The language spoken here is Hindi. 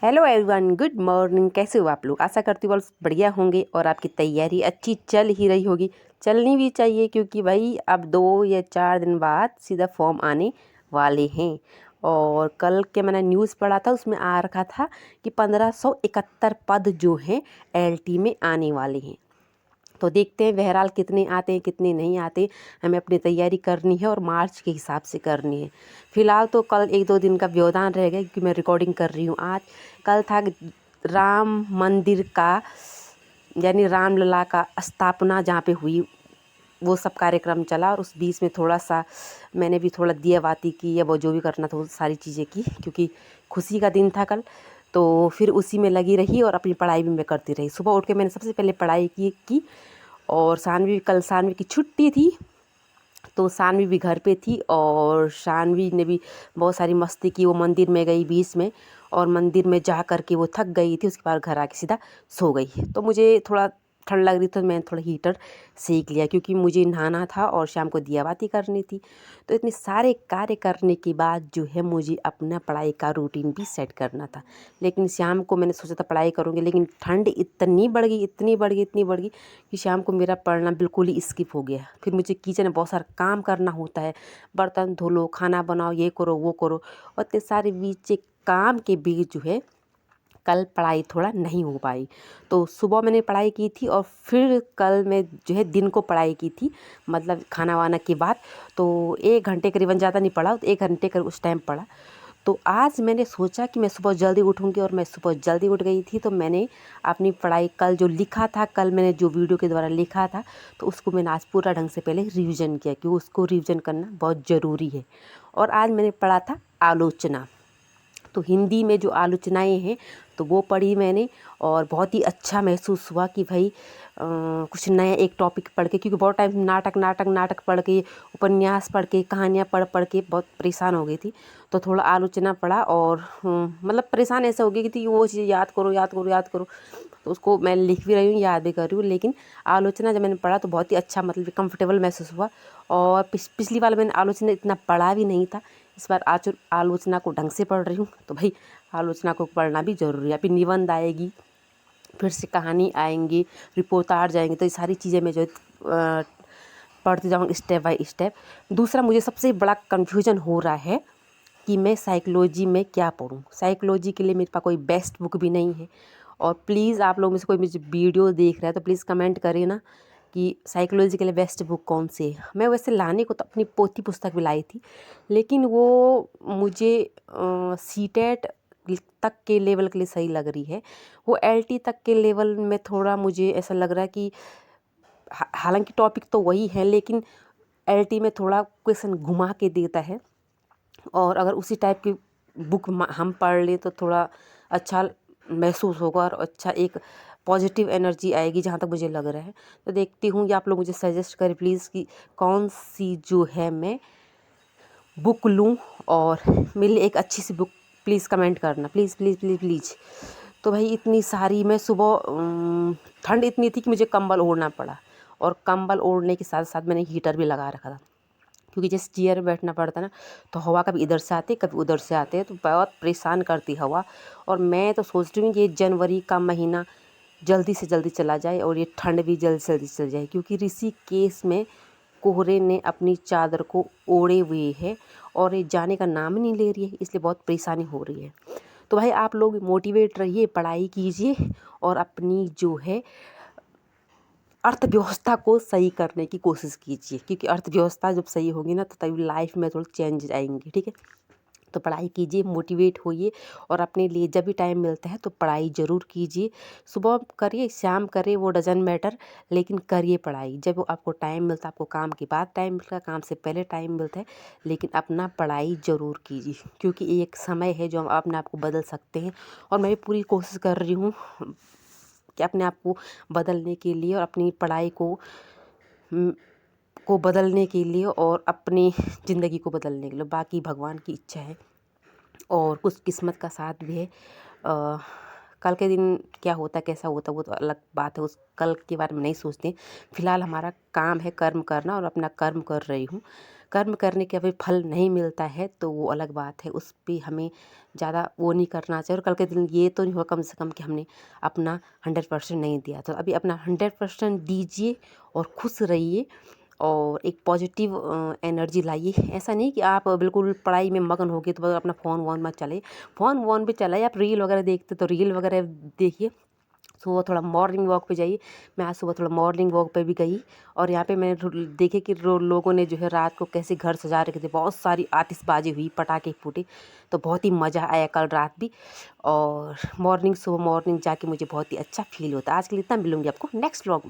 Hello everyone, good morning. कैसे हो आप लोग? आशा करती हूँ बस बढ़िया होंगे और आपकी तैयारी अच्छी चल ही रही होगी। चलनी भी चाहिए क्योंकि भाई अब 2 या 4 दिन बाद सीधा फॉर्म आने वाले हैं। और कल के मैंने न्यूज़ पढ़ा था, उसमें आ रखा था कि 1571 पद जो हैं एलटी में आने वाले हैं। तो देखते हैं बहरहाल कितने आते हैं कितने नहीं आते। हमें अपनी तैयारी करनी है और मार्च के हिसाब से करनी है। फ़िलहाल तो कल 1-2 दिन का व्यवधान रहेगा क्योंकि मैं रिकॉर्डिंग कर रही हूँ आज। कल था राम मंदिर का, यानी रामलला का स्थापना जहाँ पे हुई, वो सब कार्यक्रम चला और उस बीच में थोड़ा सा मैंने भी थोड़ा दिया बाती की या वो जो भी करना था वो सारी चीज़ें की, क्योंकि खुशी का दिन था कल। तो फिर उसी में लगी रही और अपनी पढ़ाई भी मैं करती रही। सुबह उठ के मैंने सबसे पहले पढ़ाई की और कल सानवी की छुट्टी थी, तो सानवी भी घर पे थी और सानवी ने भी बहुत सारी मस्ती की। वो मंदिर में गई बीच में और मंदिर में जा कर के वो थक गई थी, उसके बाद घर आके सीधा सो गई। तो मुझे थोड़ा ठंड लग रही तो मैंने थोड़ा हीटर सेक लिया क्योंकि मुझे नहाना था और शाम को दिया बाती करनी थी। तो इतने सारे कार्य करने के बाद जो है मुझे अपना पढ़ाई का रूटीन भी सेट करना था। लेकिन शाम को मैंने सोचा था पढ़ाई करूँगी, लेकिन ठंड इतनी बढ़ गई, इतनी बढ़ गई, इतनी बढ़ गई कि शाम को मेरा पढ़ना बिल्कुल ही स्किप हो गया। फिर मुझे किचन में बहुत सारा काम करना होता है, बर्तन धो लो, खाना बनाओ, ये करो वो करो, और इतने सारे बीच काम के बीच जो है कल पढ़ाई थोड़ा नहीं हो पाई। तो सुबह मैंने पढ़ाई की थी और फिर कल मैं जो है दिन को पढ़ाई की थी, मतलब खाना वाना के बाद। तो 1 घंटे करीबन, ज़्यादा नहीं पढ़ा, तो 1 घंटे कर उस टाइम पढ़ा। तो आज मैंने सोचा कि मैं सुबह जल्दी उठूँगी और मैं सुबह जल्दी उठ गई थी। तो मैंने अपनी पढ़ाई कल जो लिखा था, कल मैंने जो वीडियो के द्वारा लिखा था, तो उसको मैंने आज पूरा ढंग से पहले रिवीजन किया क्योंकि उसको रिवीजन करना बहुत ज़रूरी है। और आज मैंने पढ़ा था आलोचना। तो हिंदी में जो आलोचनाएँ हैं तो वो पढ़ी मैंने और बहुत ही अच्छा महसूस हुआ कि भाई कुछ नया एक टॉपिक पढ़ के, क्योंकि बहुत टाइम नाटक पढ़ के, उपन्यास पढ़ के, कहानियाँ पढ़ के बहुत परेशान हो गई थी। तो थोड़ा आलोचना पढ़ा और मतलब परेशान ऐसा हो गई कि वो चीज़ याद करो। तो उसको मैं लिख भी रही हूँ, याद भी कर रही हूँ। लेकिन आलोचना जब मैंने पढ़ा तो बहुत ही अच्छा, मतलब कंफर्टेबल महसूस हुआ। और पिछली बार मैंने आलोचना इतना पढ़ा भी नहीं था, इस बार आलोचना को ढंग से पढ़ रही हूँ। तो भाई आलोचना को पढ़ना भी ज़रूरी है। अभी निबंध आएगी, फिर से कहानी आएंगी, रिपोर्टाज जाएंगे, तो ये सारी चीज़ें मैं जो है पढ़ती जाऊँगी स्टेप बाय स्टेप। दूसरा, मुझे सबसे बड़ा कन्फ्यूजन हो रहा है कि मैं साइकोलॉजी में क्या पढूँ। साइकोलॉजी के लिए मेरे पास कोई बेस्ट बुक भी नहीं है। और प्लीज़ आप लोग में से कोई मुझे वीडियो देख रहा है तो प्लीज़ कमेंट करिए ना कि साइकोलॉजी के लिए बेस्ट बुक कौन सी है। मैं वैसे लाने को तो अपनी पोथी पुस्तक भी लाई थी, लेकिन वो मुझे सीटेट तक के लेवल के लिए सही लग रही है। वो एलटी तक के लेवल में थोड़ा मुझे ऐसा लग रहा है कि हालांकि टॉपिक तो वही है, लेकिन एलटी में थोड़ा क्वेश्चन घुमा के देता है। और अगर उसी टाइप की बुक हम पढ़ लें तो थोड़ा अच्छा महसूस होगा और अच्छा एक पॉजिटिव एनर्जी आएगी, जहाँ तक मुझे लग रहा है। तो देखती हूँ कि आप लोग मुझे सजेस्ट करें प्लीज़ कि कौन सी जो है मैं बुक लूँ और मेरे लिए एक अच्छी सी बुक प्लीज़ कमेंट करना, प्लीज़ प्लीज़ प्लीज़ प्लीज़। तो भाई इतनी सारी, मैं सुबह ठंड इतनी थी कि मुझे कंबल ओढ़ना पड़ा और कंबल ओढ़ने के साथ साथ मैंने हीटर भी लगा रखा था, क्योंकि जैसे चेयर में बैठना पड़ता है ना, तो हवा कभी इधर से आती है कभी उधर से आते हैं, तो बहुत परेशान करती हवा। और मैं तो सोच रही हूँ कि ये जनवरी का महीना जल्दी से जल्दी चला जाए और ये ठंड भी जल्दी से जल्दी चल जाए, क्योंकि ऋषिकेश में कोहरे ने अपनी चादर को ओढ़े हुए है और ये जाने का नाम ही नहीं ले रही है, इसलिए बहुत परेशानी हो रही है। तो भाई आप लोग मोटिवेट रहिए, पढ़ाई कीजिए और अपनी जो है अर्थव्यवस्था को सही करने की कोशिश कीजिए, क्योंकि अर्थव्यवस्था जब सही होगी ना तो तभी लाइफ में थोड़ा चेंज आएंगे, ठीक है। तो पढ़ाई कीजिए, मोटिवेट होइए और अपने लिए जब भी टाइम मिलता है तो पढ़ाई ज़रूर कीजिए। सुबह करिए, शाम करिए, वो डजंट मैटर, लेकिन करिए पढ़ाई। जब आपको टाइम मिलता है, आपको काम के बाद टाइम मिलता है, काम से पहले टाइम मिलता है, लेकिन अपना पढ़ाई ज़रूर कीजिए, क्योंकि ये एक समय है जो हम अपने आप को बदल सकते हैं। और मैं भी पूरी कोशिश कर रही हूँ कि अपने आप को बदलने के लिए और अपनी पढ़ाई को बदलने के लिए और अपनी ज़िंदगी को बदलने के लिए। बाकी भगवान की इच्छा है और कुछ किस्मत का साथ भी है। कल के दिन क्या होता है कैसा होता है वो तो अलग बात है, उस कल के बारे में नहीं सोचते। फ़िलहाल हमारा काम है कर्म करना और अपना कर्म कर रही हूँ। कर्म करने के अभी फल नहीं मिलता है तो वो अलग बात है, उस पे हमें ज़्यादा वो नहीं करना चाहिए। और कल के दिन ये तो नहीं हुआ कम से कम कि हमने अपना 100% नहीं दिया, तो अभी अपना 100% दीजिए और खुश रहिए और एक पॉजिटिव एनर्जी लाइए। ऐसा नहीं कि आप बिल्कुल पढ़ाई में मगन हो गए तो बस अपना फ़ोन वोन मत चलाइए। फ़ोन वोन पे चलाइए, आप रील वगैरह देखते तो रील वगैरह देखिए। सुबह थोड़ा मॉर्निंग वॉक पे जाइए। मैं आज सुबह थोड़ा मॉर्निंग वॉक पे भी गई और यहाँ पे मैंने देखे कि लोगों ने जो है रात को कैसे घर सजा रखे थे, बहुत सारी आतिशबाजी हुई, पटाखे फूटे, तो बहुत ही मज़ा आया कल रात भी। और सुबह मॉर्निंग जाके मुझे बहुत ही अच्छा फील होता है। आज के लिए इतना, मिलूंगी आपको नेक्स्ट व्लॉग में।